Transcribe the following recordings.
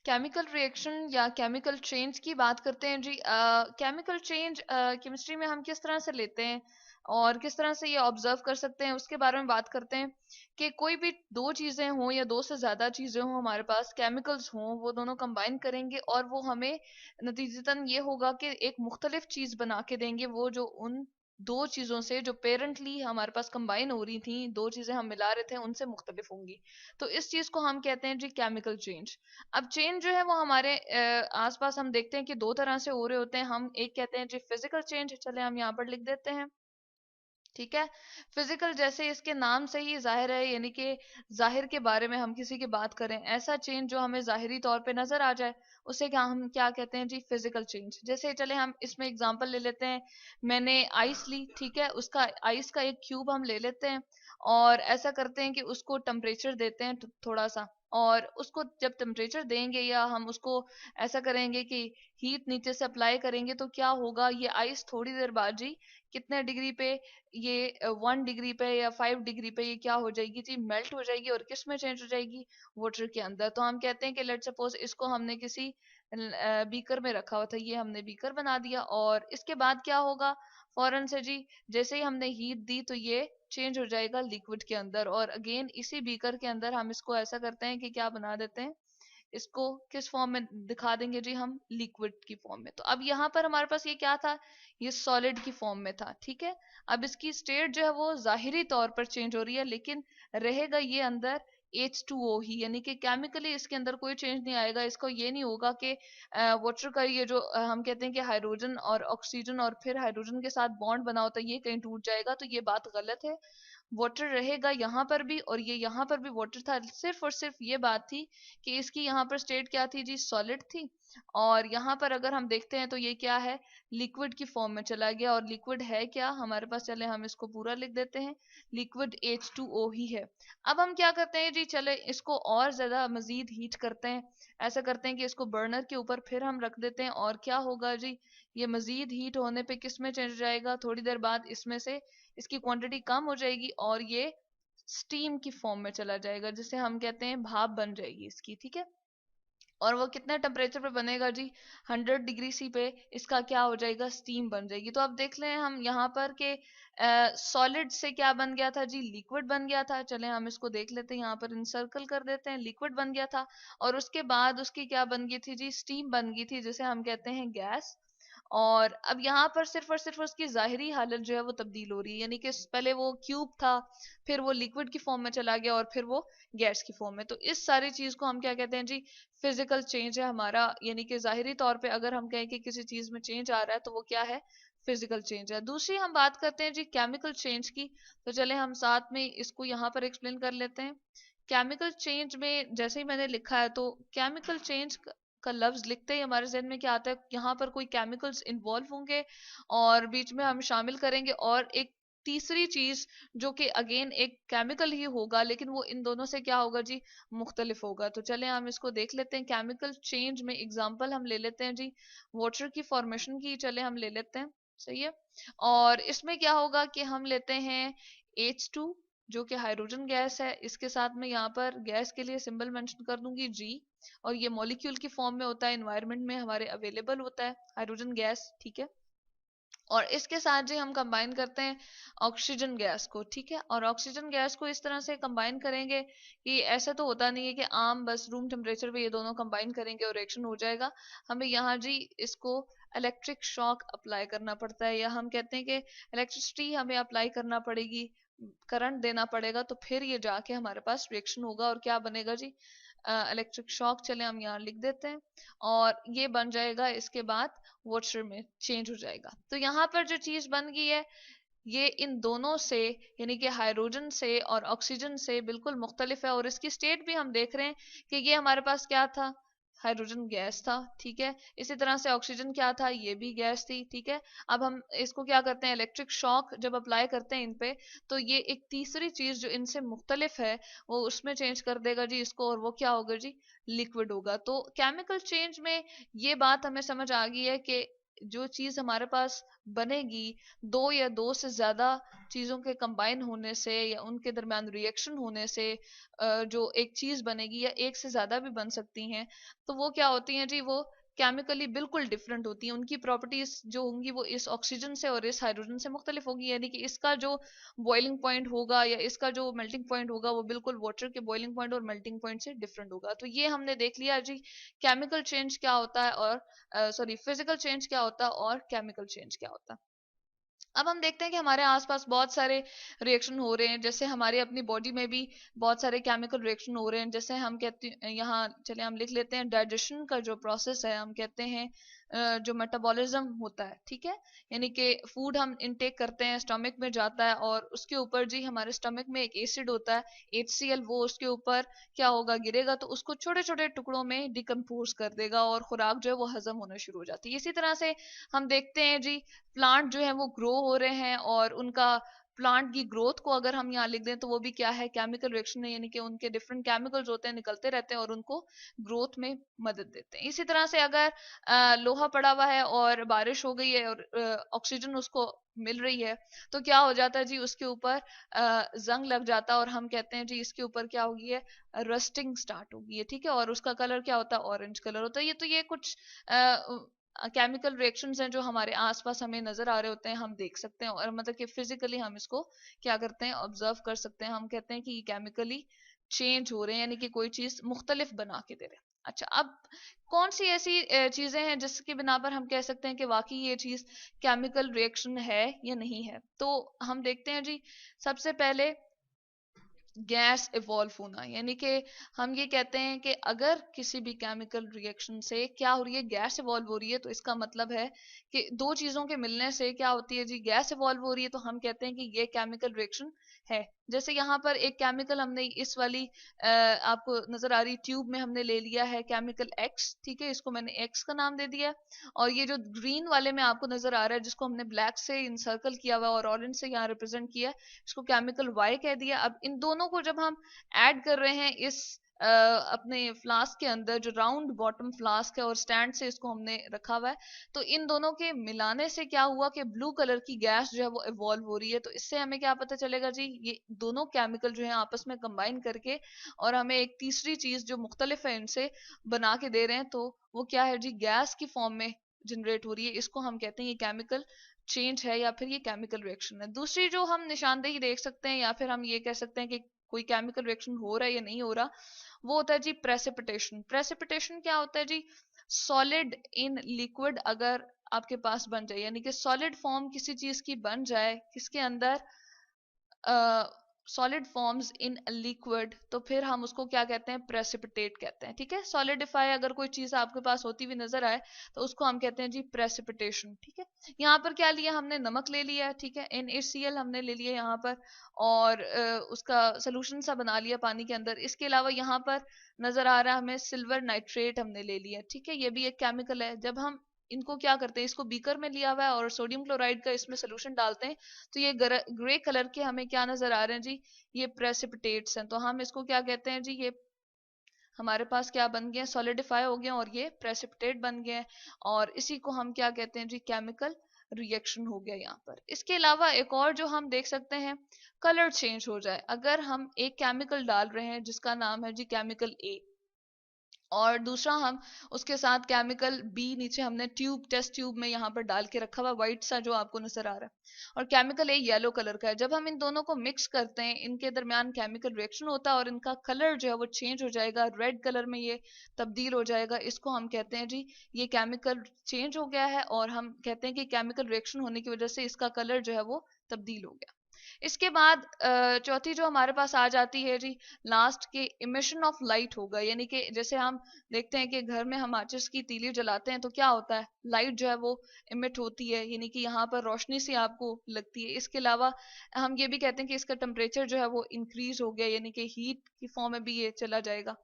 Chemical reaction या chemical change की बात करते हैं जी। केमिकल चेंज केमिस्ट्री में हम किस तरह से लेते हैं और किस तरह से ये ऑब्जर्व कर सकते हैं उसके बारे में बात करते हैं कि कोई भी दो चीजें हों या दो से ज्यादा चीजें हों, हमारे पास केमिकल्स हों, वो दोनों कंबाइन करेंगे और वो हमें नतीजतन ये होगा कि एक मुख्तलिफ चीज बना के देंगे। वो जो उन दो चीजों से जो पेरेंटली हमारे पास कंबाइन हो रही थी, दो चीजें हम मिला रहे थे, उनसे मुख्तलिफ होंगी। तो इस चीज को हम कहते हैं जी केमिकल चेंज। अब चेंज जो है वो हमारे आसपास हम देखते हैं कि दो तरह से हो रहे होते हैं। हम एक कहते हैं जी फिजिकल चेंज, चले हम यहाँ पर लिख देते हैं, ठीक है। फिजिकल जैसे इसके नाम से ही जाहिर है, यानी कि जाहिर के बारे में हम किसी की बात करें, ऐसा चेंज जो हमें जाहिरी तौर पे नजर आ जाए, उसे क्या हम क्या कहते हैं जी फिजिकल चेंज। जैसे चले हम इसमें एग्जांपल ले लेते हैं, मैंने आइस ली, ठीक है, उसका आइस का एक क्यूब हम ले लेते हैं और ऐसा करते हैं कि उसको टेम्परेचर देते हैं थोड़ा सा, और उसको जब टेम्परेचर देंगे या हम उसको ऐसा करेंगे कि हीट नीचे से अप्लाई करेंगे, तो क्या होगा, ये आइस थोड़ी देर बाद जी कितने डिग्री पे, ये 1 डिग्री पे या 5 डिग्री पे ये क्या हो जाएगी जी, मेल्ट हो जाएगी। और किस में चेंज हो जाएगी, वाटर के अंदर। तो हम कहते हैं कि लेट सपोज इसको हमने किसी बीकर में रखा हुआ था, ये हमने बीकर बना दिया, और इसके बाद क्या होगा, फौरन से जी जैसे ही हमने हीट दी तो ये चेंज हो जाएगा लिक्विड के अंदर। और अगेन इसी बीकर के अंदर हम इसको ऐसा करते हैं कि क्या बना देते हैं, इसको किस फॉर्म में दिखा देंगे जी, हम लिक्विड की फॉर्म में। तो अब यहाँ पर हमारे पास ये क्या था, ये सॉलिड की फॉर्म में था, ठीक है। अब इसकी स्टेट जो है वो जाहिरी तौर पर चेंज हो रही है, लेकिन रहेगा ये अंदर H2O ही, यानी कि केमिकली इसके अंदर कोई चेंज नहीं आएगा। इसको ये नहीं होगा कि वाटर का ये जो हम कहते हैं कि हाइड्रोजन और ऑक्सीजन और फिर हाइड्रोजन के साथ बॉन्ड बना होता है, ये कहीं टूट जाएगा, तो ये बात गलत है। वाटर रहेगा यहाँ पर भी और ये यहाँ पर भी वाटर था। सिर्फ और सिर्फ ये बात थी कि इसकी यहाँ पर स्टेट क्या थी जी, सॉलिड थी, और यहाँ पर अगर हम देखते हैं तो ये क्या है, लिक्विड की फॉर्म में चला गया। और लिक्विड है क्या हमारे पास, चले हम इसको पूरा लिख देते हैं, लिक्विड H2O ही है। अब हम क्या करते हैं जी, चले इसको और ज्यादा मजीद हीट करते हैं। ऐसा करते हैं कि इसको बर्नर के ऊपर फिर हम रख देते हैं, और क्या होगा जी, ये मजीद हीट होने पे किस में चेंज हो जाएगा, थोड़ी देर बाद इसमें से इसकी क्वांटिटी कम हो जाएगी और ये स्टीम की फॉर्म में चला जाएगा, जिसे हम कहते हैं भाप बन जाएगी इसकी, ठीक है। और वो कितने टेम्परेचर पे बनेगा जी, 100 डिग्री सी पे इसका क्या हो जाएगा, स्टीम बन जाएगी। तो अब देख लें हम यहाँ पर के सॉलिड से क्या बन गया था जी, लिक्विड बन गया था। चले हम इसको देख लेते हैं, यहाँ पर इंसर्कल कर देते हैं, लिक्विड बन गया था। और उसके बाद उसकी क्या बन गई थी जी, स्टीम बन गई थी, जिसे हम कहते हैं गैस। और अब यहाँ पर सिर्फ और सिर्फ उसकी जाहिरी हालत जो है वो तब्दील हो रही है, यानी कि पहले वो क्यूब था, फिर वो लिक्विड की फॉर्म में चला गया और फिर वो गैस की फॉर्म में। तो इस सारी चीज को हम क्या कहते हैं जी, फिजिकल चेंज है हमारा। यानी कि जाहिरी तौर पे अगर हम कहें कि किसी चीज में चेंज आ रहा है तो वो क्या है, फिजिकल चेंज है। दूसरी हम बात करते हैं जी केमिकल चेंज की, तो चले हम साथ में इसको यहाँ पर एक्सप्लेन कर लेते हैं। केमिकल चेंज में जैसे ही मैंने लिखा है, तो केमिकल चेंज का लफ्ज लिखते ही हमारे जहन में क्या आता है, यहाँ पर कोई केमिकल्स इन्वॉल्व होंगे और बीच में हम शामिल करेंगे और एक तीसरी चीज जो कि अगेन एक केमिकल ही होगा, लेकिन वो इन दोनों से क्या होगा जी, मुख्तलिफ होगा। तो चले हम इसको देख लेते हैं। केमिकल चेंज में एग्जाम्पल हम ले लेते हैं जी, वाटर की फॉर्मेशन की चले हम ले लेते हैं, सही है। और इसमें क्या होगा कि हम लेते हैं H2, जो कि हाइड्रोजन गैस है। इसके साथ में यहाँ पर गैस के लिए सिंबल मेंशन कर दूंगी G, और ये मॉलिक्यूल की फॉर्म में होता है, एनवायरनमेंट में हमारे अवेलेबल होता है हाइड्रोजन गैस, ठीक है। और इसके साथ जी हम कंबाइन करते हैं ऑक्सीजन गैस को, ठीक है। और ऑक्सीजन गैस को इस तरह से कंबाइन करेंगे कि ऐसा तो होता नहीं है कि आम बस रूम टेम्परेचर पे ये दोनों कंबाइन करेंगे और रिएक्शन हो जाएगा। हमें यहाँ जी इसको इलेक्ट्रिक शॉक अप्लाई करना पड़ता है, या हम कहते हैं कि इलेक्ट्रिसिटी हमें अप्लाई करना पड़ेगी, करंट देना पड़ेगा, तो फिर ये जाके हमारे पास रिएक्शन होगा और क्या बनेगा जी, इलेक्ट्रिक शॉक। चले हम यहाँ लिख देते हैं और ये बन जाएगा, इसके बाद वाटर में चेंज हो जाएगा। तो यहाँ पर जो चीज बन गई है, ये इन दोनों से यानी कि हाइड्रोजन से और ऑक्सीजन से बिल्कुल मुख्तलिफ है। और इसकी स्टेट भी हम देख रहे हैं कि ये हमारे पास क्या था, हाइड्रोजन गैस था, ठीक है। इसी तरह से ऑक्सीजन क्या था, ये भी गैस थी, ठीक है। अब हम इसको क्या करते हैं, इलेक्ट्रिक शॉक जब अप्लाई करते हैं इन पे, तो ये एक तीसरी चीज जो इनसे मुख्तलिफ है वो उसमें चेंज कर देगा जी इसको, और वो क्या होगा जी, लिक्विड होगा। तो केमिकल चेंज में ये बात हमें समझ आ गई है कि जो चीज हमारे पास बनेगी दो या दो से ज्यादा चीजों के कंबाइन होने से या उनके दरमियान रिएक्शन होने से जो एक चीज बनेगी या एक से ज्यादा भी बन सकती हैं, तो वो क्या होती हैं जी, वो केमिकली बिल्कुल डिफरेंट होती हैं। उनकी प्रॉपर्टीज जो होंगी वो इस ऑक्सीजन से और इस हाइड्रोजन से मुख्तलिफ होगी, यानी कि इसका जो बॉइलिंग पॉइंट होगा या इसका जो मेल्टिंग पॉइंट होगा वो बिल्कुल वाटर के बॉइलिंग पॉइंट और मेल्टिंग पॉइंट से डिफरेंट होगा। तो ये हमने देख लिया जी केमिकल चेंज क्या होता है और सॉरी फिजिकल चेंज क्या होता है और केमिकल चेंज क्या होता है। अब हम देखते हैं कि हमारे आसपास बहुत सारे रिएक्शन हो रहे हैं, जैसे हमारी अपनी बॉडी में भी बहुत सारे केमिकल रिएक्शन हो रहे हैं। जैसे हम कहते हैं, यहाँ चले हम लिख लेते हैं, डाइजेशन का जो प्रोसेस है हम कहते हैं जो मेटाबॉलिज्म होता है, ठीक है, यानी कि फूड हम इनटेक करते हैं, स्टमक में जाता है और उसके ऊपर जी हमारे स्टमक में एक एसिड होता है HCl, वो उसके ऊपर क्या होगा, गिरेगा तो उसको छोटे छोटे टुकड़ों में डिकम्पोज कर देगा और खुराक जो है वो हजम होना शुरू हो जाती है। इसी तरह से हम देखते हैं जी प्लांट जो है वो ग्रो हो रहे हैं और उनका प्लांट की ग्रोथ को अगर हम यहाँ लिख दें तो वो भी क्या है, केमिकल रिएक्शन है, यानी कि उनके डिफरेंट केमिकल्स होते हैं निकलते रहते हैं और उनको ग्रोथ में मदद देते हैं। इसी तरह से अगर लोहा पड़ा हुआ है और बारिश हो गई है और ऑक्सीजन उसको मिल रही है तो क्या हो जाता है जी, उसके ऊपर जंग लग जाता है और हम कहते हैं जी इसके ऊपर क्या होगी है, रस्टिंग स्टार्ट होगी है, ठीक है, और उसका कलर क्या होता है, ऑरेंज कलर होता है। ये तो ये कुछ केमिकल रिएक्शंस हैं जो हमारे आसपास हमें नजर आ रहे होते हैं, हम देख सकते हैं और मतलब कि फिजिकली हम इसको क्या करते हैं, ऑब्जर्व कर सकते हैं। हम कहते हैं कि ये केमिकली चेंज हो रहे हैं, यानी कि कोई चीज मुख्तलिफ बना के दे रहे हैं। अच्छा, अब कौन सी ऐसी चीजें हैं जिसकी बिना पर हम कह सकते हैं कि वाकई ये चीज केमिकल रिएक्शन है या नहीं है, तो हम देखते हैं जी सबसे पहले गैस इवॉल्व होना, यानी कि हम ये कहते हैं कि अगर किसी भी केमिकल रिएक्शन से क्या हो रही है, गैस इवॉल्व हो रही है, तो इसका मतलब है कि दो चीजों के मिलने से क्या होती है जी, गैस इवॉल्व हो रही है, तो हम कहते हैं कि ये केमिकल रिएक्शन है। जैसे यहाँ पर एक केमिकल हमने इस वाली आपको नजर आ रही ट्यूब में हमने ले लिया है केमिकल एक्स, ठीक है, इसको मैंने एक्स का नाम दे दिया। और ये जो ग्रीन वाले में आपको नजर आ रहा है जिसको हमने ब्लैक से इंसर्कल किया हुआ और ऑरेंज से यहाँ रिप्रेजेंट किया है, इसको केमिकल वाई कह दिया। अब इन दोनों को जब हम ऐड कर रहे हैं इस अपने फ्लास्क के अंदर, जो राउंड बॉटम फ्लास्क है और स्टैंड से इसको हमने रखा हुआ है, तो इन दोनों के मिलाने से क्या हुआ कि ब्लू कलर की गैस जो है वो इवॉल्व हो रही है। तो इससे हमें क्या पता चलेगा जी, ये दोनों केमिकल जो है आपस में कंबाइन करके और हमें एक तीसरी चीज जो मुख्तलिफ है इनसे बना के दे रहे हैं, तो वो क्या है जी, गैस की फॉर्म में जनरेट हो रही है। इसको हम कहते हैं ये केमिकल चेंज है या फिर ये केमिकल रिएक्शन है। दूसरी जो हम निशानदेही देख सकते हैं या फिर हम ये कह सकते हैं कि कोई केमिकल रिएक्शन हो रहा है या नहीं हो रहा, वो होता है जी प्रेसिपिटेशन। प्रेसिपिटेशन क्या होता है जी, सॉलिड इन लिक्विड अगर आपके पास बन जाए, यानी कि सॉलिड फॉर्म किसी चीज की बन जाए किसके अंदर, सॉलिड फॉर्म्स इन लिक्विड, तो फिर हम उसको क्या कहते हैं, प्रेसिपिटेट कहते हैं, ठीक है। सॉलिडिफाई अगर कोई चीज आपके पास होती हुई नजर आए तो उसको हम कहते हैं जी प्रेसिपिटेशन, ठीक है। यहाँ पर क्या लिया हमने, नमक ले लिया, ठीक है, NaCl हमने ले लिया यहाँ पर और उसका सोल्यूशन सा बना लिया पानी के अंदर। इसके अलावा यहाँ पर नजर आ रहा है हमें सिल्वर नाइट्रेट हमने ले लिया, ठीक है, ये भी एक केमिकल है। जब हम इनको क्या करते हैं, इसको बीकर में लिया हुआ है और सोडियम क्लोराइड का इसमें सोल्यूशन डालते हैं, तो ये ग्रे कलर के हमें क्या नजर आ रहे हैं जी, ये प्रेसिपिटेट्स हैं। तो हम इसको क्या कहते हैं जी, ये हमारे पास क्या बन गए, सॉलिडिफाई हो गए और ये प्रेसिपिटेट बन गए हैं। और इसी को हम क्या कहते हैं जी, केमिकल रिएक्शन हो गया यहाँ पर। इसके अलावा एक और जो हम देख सकते हैं, कलर चेंज हो जाए। अगर हम एक केमिकल डाल रहे हैं जिसका नाम है जी केमिकल ए, और दूसरा हम उसके साथ केमिकल बी नीचे हमने ट्यूब, टेस्ट ट्यूब में यहाँ पर डाल के रखा हुआ व्हाइट सा जो आपको नजर आ रहा है, और केमिकल ए येलो कलर का है। जब हम इन दोनों को मिक्स करते हैं, इनके दरमियान केमिकल रिएक्शन होता है और इनका कलर जो है वो चेंज हो जाएगा, रेड कलर में ये तब्दील हो जाएगा। इसको हम कहते हैं जी ये केमिकल चेंज हो गया है, और हम कहते हैं कि केमिकल रिएक्शन होने की वजह से इसका कलर जो है वो तब्दील हो गया। इसके बाद चौथी जो हमारे पास आ जाती है जी, लास्ट के इमिशन ऑफ लाइट होगा, यानी कि जैसे हम देखते हैं कि घर में हम माचिस की तीली जलाते हैं तो क्या होता है, लाइट जो है वो इमिट होती है, यानी कि यहाँ पर रोशनी सी आपको लगती है। इसके अलावा हम ये भी कहते हैं कि इसका टेम्परेचर जो है वो इंक्रीज हो गया, यानी कि हीट की फॉर्म में भी ये चला जाएगा।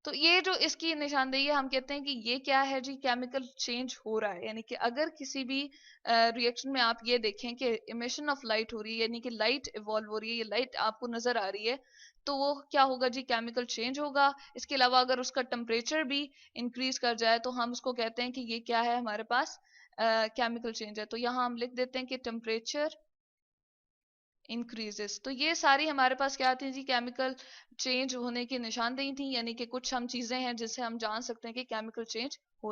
तो ये जो इसकी निशानदेही है, हम कहते हैं कि ये क्या है जी, केमिकल चेंज हो रहा है। यानी कि अगर किसी भी रिएक्शन में आप ये देखें कि इमिशन ऑफ लाइट हो रही है, यानी कि लाइट इवॉल्व हो रही है, ये लाइट आपको नजर आ रही है, तो वो क्या होगा जी, केमिकल चेंज होगा। इसके अलावा अगर उसका टेम्परेचर भी इंक्रीज कर जाए तो हम उसको कहते हैं कि ये क्या है हमारे पास, केमिकल चेंज है। तो यहाँ हम लिख देते हैं कि टेम्परेचर इंक्रीजेस। तो ये सारी हमारे पास क्या थी जी, केमिकल चेंज होने की निशानदेही थी, यानी कि कुछ हम चीजें हैं जिससे हम जान सकते हैं कि केमिकल चेंज हो रहा है।